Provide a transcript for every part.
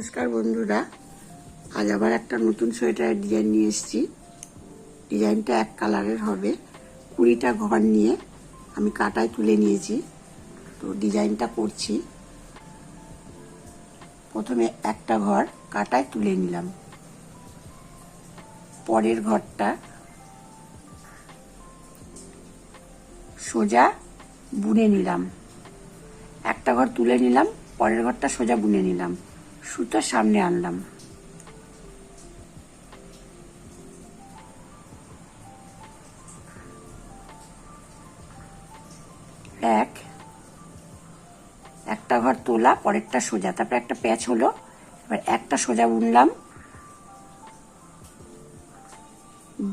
নমস্কার বন্ধুরা, আজ আবার একটা নতুন সোয়েটারের ডিজাইন নিয়ে এসেছি। ডিজাইনটা এক কালারের হবে। 20টা ঘর নিয়ে আমি কাটায় তুলে নিয়েছি। তো ডিজাইনটা করছি। প্রথমে একটা ঘর কাটায় তুলে নিলাম, পরের ঘরটা সোজা বুনে নিলাম। একটা ঘর তুলে নিলাম, পরের ঘরটা সোজা বুনে নিলাম, সুতো সামনে আনলাম। একটা ঘর তোলা, পরেরটা সোজা, তারপর একটা প্যাচ হলো। এবার একটা সোজা বুনলাম,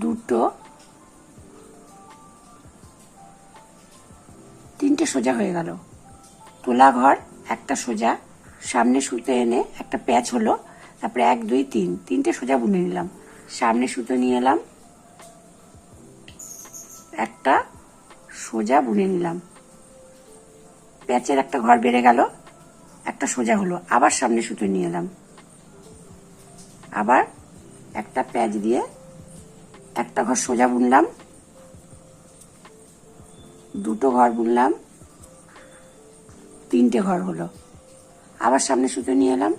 দুটো, তিনটে সোজা হয়ে গেল। তোলা ঘর, একটা সোজা, সামনে সুতো এনে একটা প্যাচ হলো, তারপরে 1 2 3 তিনটে সোজা বুনে নিলাম। সামনে সুতো নিয়ে এলাম, একটা সোজা বুনে নিলাম। প্যাচের একটা ঘর বেড়ে গেল, একটা সোজা হলো। আবার সামনে সুতো নিয়ে এলাম, আবার একটা প্যাচ দিয়ে একটা ঘর সোজা বুনলাম, দুটো ঘর বুনলাম, তিনটে ঘর হলো। আবার সামনে সুতো নিয়ে এলাম,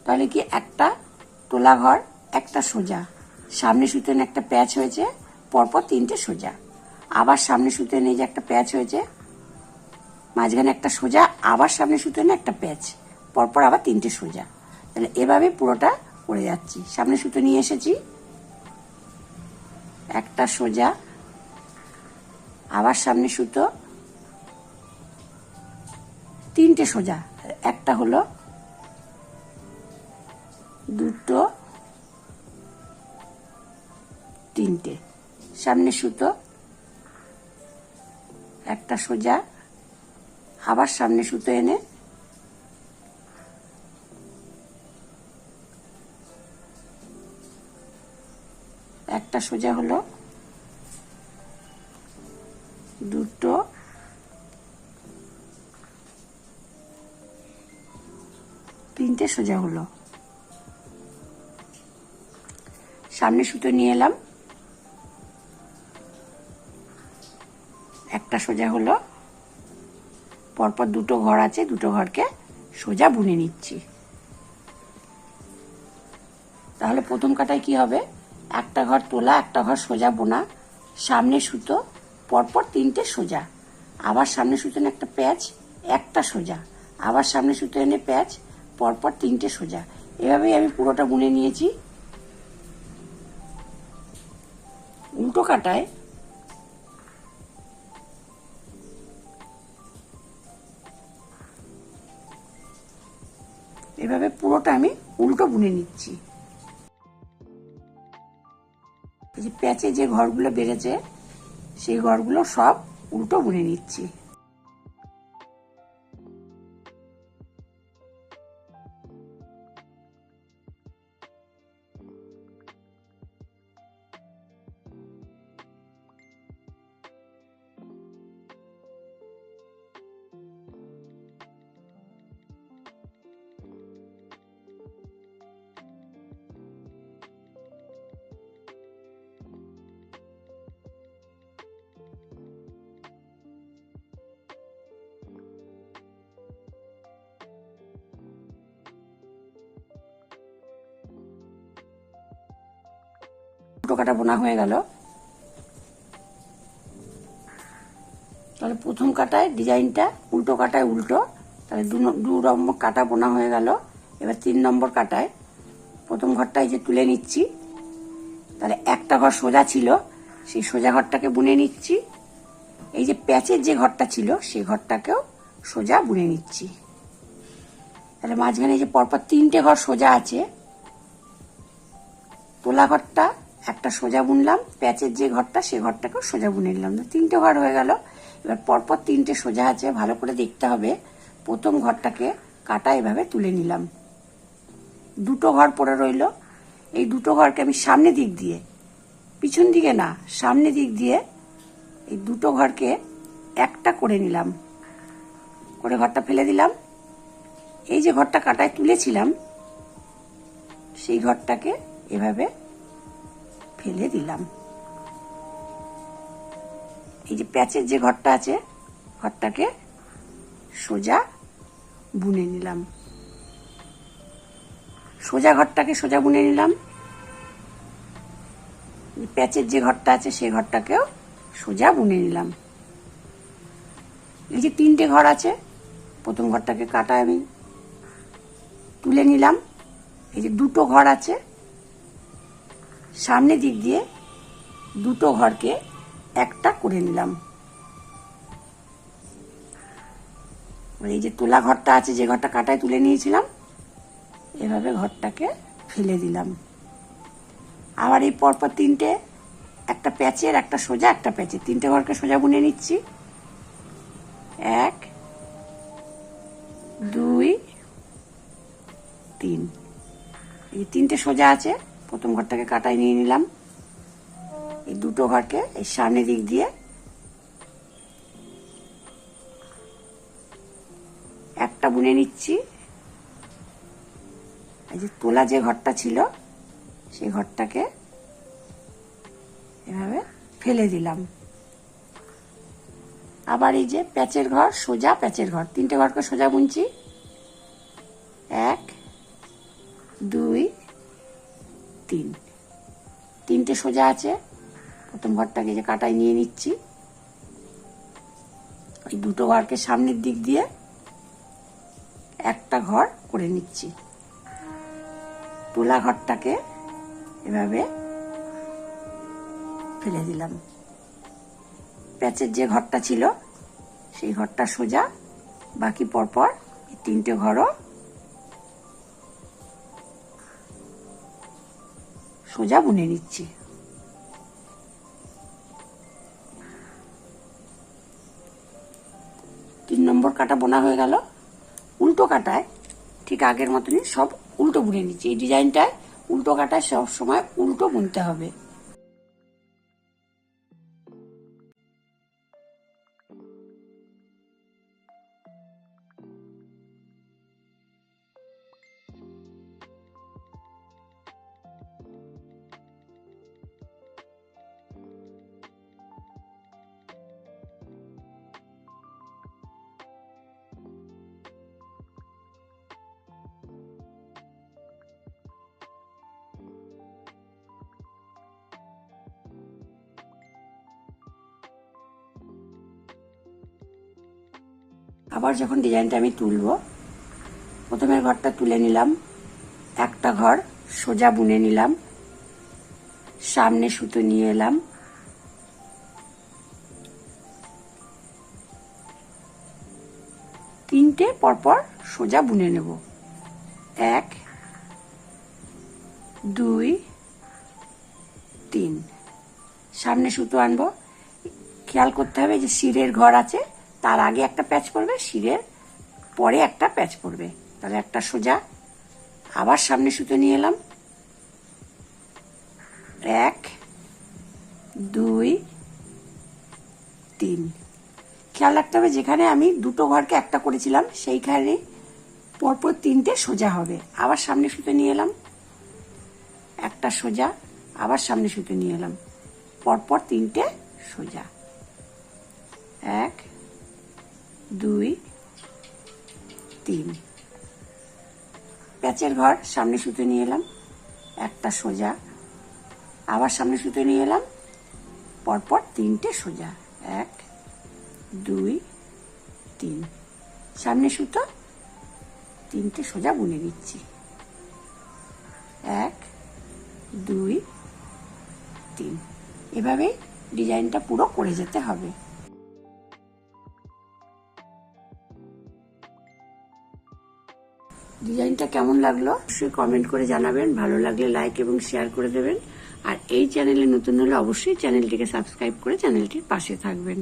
তাহলে কি একটা তোলা ঘর, একটা সোজা, সামনে সুতো এনে একটা প্যাচ হয়েছে, পরপর তিনটে সোজা। আবার সামনে সুতো এনে যে একটা প্যাচ হয়েছে, মাঝখানে একটা সোজা, আবার সামনে সুতো এনে একটা প্যাচ, পরপর আবার তিনটে সোজা। তাহলে এভাবে পুরোটা করে যাচ্ছি। সামনে সুতো নিয়ে এসেছি, একটা সোজা, আবার সামনে সুতো, তিনটে সোজা, একটা হলো, দুটো, তিনটে। সামনে সুতো, একটা সোজা, আবার সামনে সুতো এনে একটা সোজা হলো, দুটো, তিনটে সোজা হলো। সামনে সুতো নিয়ে এলাম, একটা সোজা হলো, পরপর দুটো ঘর আছে, দুটো ঘরকে সোজা বুনে নিচ্ছি। তাহলে প্রথম কাটায় কি হবে, একটা ঘর তোলা, একটা ঘর সোজা বোনা, সামনে সুতো, পরপর তিনটে সোজা, আবার সামনে সুতো এনে একটা প্যাচ, একটা সোজা, আবার সামনে সুতো এনে প্যাচ, পরপর তিনটে সোজা। এভাবেই আমি পুরোটা বুনে নিয়েছি। উল্টো কাটায় এভাবে পুরোটা আমি উল্টো বুনে নিচ্ছি। এই যে প্যাচে যে ঘরগুলো বেড়েছে, সেই ঘরগুলো সব উল্টো বুনে নিচ্ছি। উল্টো কাটা বোনা হয়ে গেল। তাহলে প্রথম কাটায় ডিজাইনটা উল্টো কাটায় উল্টো, তাহলে দু নম্বর কাটা বোনা হয়ে গেল। এবার 3 নম্বর কাটায় প্রথম ঘরটাই যে তুলে নিচ্ছি, তাহলে একটা ঘর সোজা ছিল, সেই সোজা ঘরটাকে বুনে নিচ্ছি। এই যে প্যাচের যে ঘরটা ছিল, সেই ঘরটাকেও সোজা বুনে নিচ্ছি। তাহলে মাঝখানে যে পরপর তিনটে ঘর সোজা আছে, তোলা ঘরটা একটা সোজা বুনলাম, প্যাচের যে ঘরটা সে ঘরটাকেও সোজা বুনে নিলাম, তিনটে ঘর হয়ে গেল। এবার পরপর তিনটে সোজা আছে, ভালো করে দেখতে হবে। প্রথম ঘরটাকে কাটা এভাবে তুলে নিলাম, দুটো ঘর পড়ে রইল। এই দুটো ঘরকে আমি সামনে দিক দিয়ে, পিছন দিকে না, সামনে দিক দিয়ে এই দুটো ঘরকে একটা করে নিলাম, করে ঘরটা ফেলে দিলাম। এই যে ঘরটা কাটায় তুলেছিলাম সেই ঘরটাকে এভাবে ফেলে দিলাম। এই যে প্যাচের যে ঘরটা আছে ঘরটাকে সোজা বুনে নিলাম, সোজা ঘরটাকে সোজা বুনে নিলাম। প্যাচের যে ঘরটা আছে সেই ঘরটাকেও সোজা বুনে নিলাম। এই যে 3টে ঘর আছে, প্রথম ঘরটাকে কাটা আমি তুলে নিলাম। এই যে 2টো ঘর আছে, সামনের দিক দিয়ে 2টো ঘরকে একটা করে নিলাম। এই যে তোলা ঘরটা আছে, যে ঘরটা কাটায় তুলে নিয়েছিলাম, এভাবে ঘরটাকে ফেলে দিলাম। আবার এই পরপর 3টে, একটা প্যাচের, একটা সোজা, একটা প্যাচের, 3টে ঘরকে সোজা বুনে নিচ্ছি। 1 2 3। এই 3টে সোজা আছে, প্রথম ঘরটাকে কাটায় নিয়ে নিলাম। এই 2টো ঘরকে এই সামনের দিক দিয়ে একটা বুনে নিচ্ছি। এই যে তোলা যে ঘরটা ছিল সেই ঘরটাকে এভাবে ফেলে দিলাম। আবার এই যে প্যাচের ঘর, সোজা প্যাচের ঘর, 3টে ঘরকে সোজা বুনছি। 1 2 3। 3টে সোজা আছে, প্রথম ঘরটাকে যে কাটায় নিয়ে নিচ্ছি। ওই 2টো ঘরকে সামনের দিক দিয়ে একটা ঘর করে নিচ্ছি। তোলা ঘরটাকে এভাবে ফেলে দিলাম। প্যাচের যে ঘরটা ছিল সেই ঘরটা সোজা, বাকি পরপর এই 3টে ঘরও সোজা বুনে নিচ্ছি। তিন নম্বর কাটা বোনা হয়ে গেল। উল্টো কাটায় ঠিক আগের মতনই সব উল্টো বুনে নিচ্ছি। এই ডিজাইনটায় উল্টো কাটায় সব সময় উল্টো বুনতে হবে। আবার যখন ডিজাইনটা আমি তুলবো, প্রথমের ঘরটা তুলে নিলাম, একটা ঘর সোজা বুনে নিলাম, সামনে সুতো নিয়ে এলাম, তিনটে পরপর সোজা বুনে নেব। 1 2 3। সামনে সুতো আনবো। খেয়াল করতে হবে যে শিরের ঘর আছে, তার আগে একটা প্যাচ পড়বে, শিরের পরে একটা প্যাচ পড়বে। তাহলে একটা সোজা, আবার সামনে সুতো নিয়ে এলাম। 1 2 3। খেয়াল রাখতে হবে যেখানে আমি 2টো ঘরকে একটা করেছিলাম সেইখানে পরপর 3টে সোজা হবে। আবার সামনে সুতো নিয়ে এলাম, একটা সোজা, আবার সামনে সুতো নিয়ে এলাম, পরপর 3টে সোজা। 1 2 3। প্যাচের ঘর, সামনে সুতো নিয়ে এলাম, একটা সোজা, আবার সামনে সুতো নিয়ে এলাম, পরপর 3টে সোজা। 1 2 3। সামনে সুতো, 3টে সোজা বুনে দিচ্ছি। 1 2 3। এভাবেই ডিজাইনটা পুরো করে যেতে হবে। ডিজাইনটা কেমন লাগলো অবশ্যই কমেন্ট করে জানাবেন। ভালো লাগলে লাইক এবং শেয়ার করে দেবেন। আর এই চ্যানেলে নতুন হলে অবশ্যই চ্যানেলটিকে সাবস্ক্রাইব করে চ্যানেলটির পাশে থাকবেন।